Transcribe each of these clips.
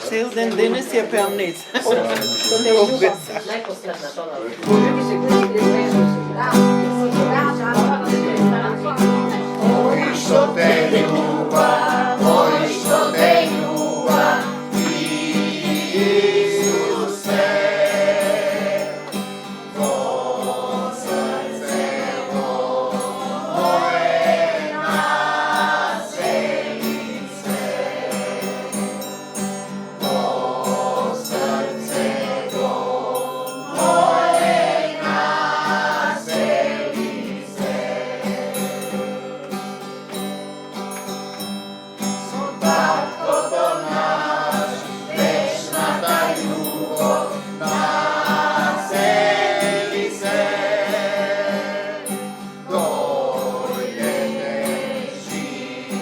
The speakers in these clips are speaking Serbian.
Цел ден денес ја пеам нејца. Најпоследна тоа. Ой, што те љуба, ой, што те ljуба, Исусе. Во срцево моје насели се. Во срцево моје насели се. Со таткото наш, вечната љубов насели се. Дојдете,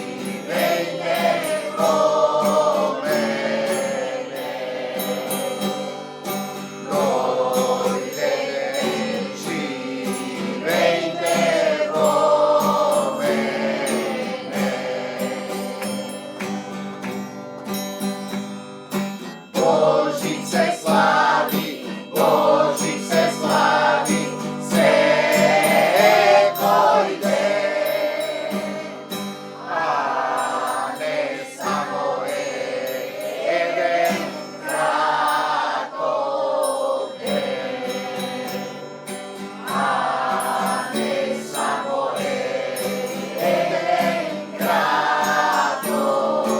живејте во мене. Дојдете, живејте во мене. Божице слави, Божице слави, секој ден, а не само еден краток ден, а не само еден краток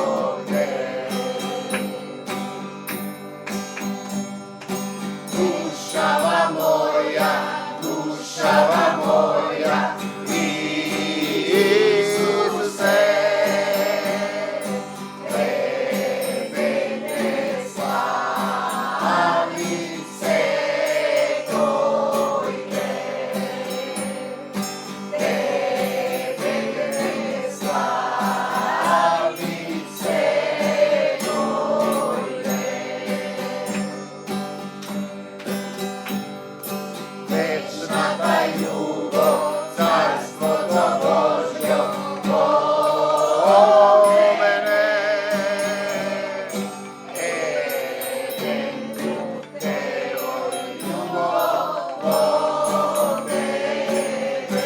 ден. Душава моја, Исусе, тебе те слави секој ден. Тебе те слави секој ден. Вечната љубов, Царството Божјо во мене. Еден дух, тело и љубов во тебе.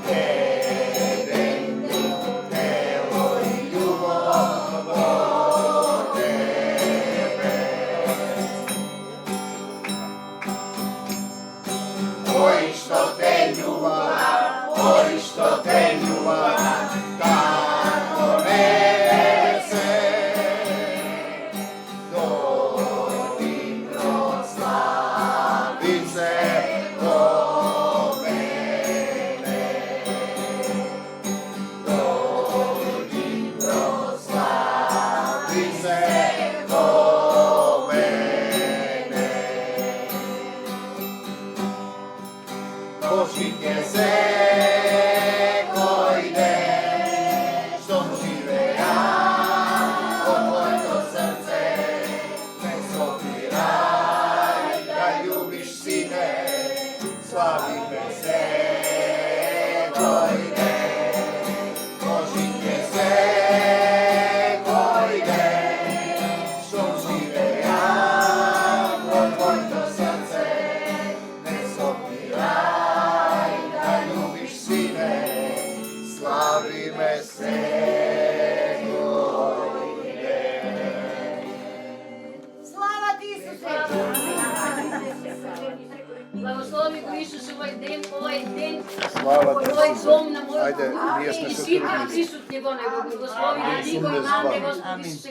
Еден дух, тело и љубов во тебе. Ой, што те љуба, ой, што те љуба, како небесе. Дојди прослави се во мене. Дојди прослави се во мене. Божике секој ден, што живеа во твоето срце, не сопирај да љубиш сине, слави ме секој ден. Божике секој ден, што живеа во твоето срце, не сопирај да љубиш сине, слави ме секој ден. Слава ти, Исусе! Благослови го Исус овој ден, Слава ти, овој Исусе. дом на мојот Ајде, ние сме и се сите трудници. присутни во него. Благослови го ти, го и нам, Господ Исусе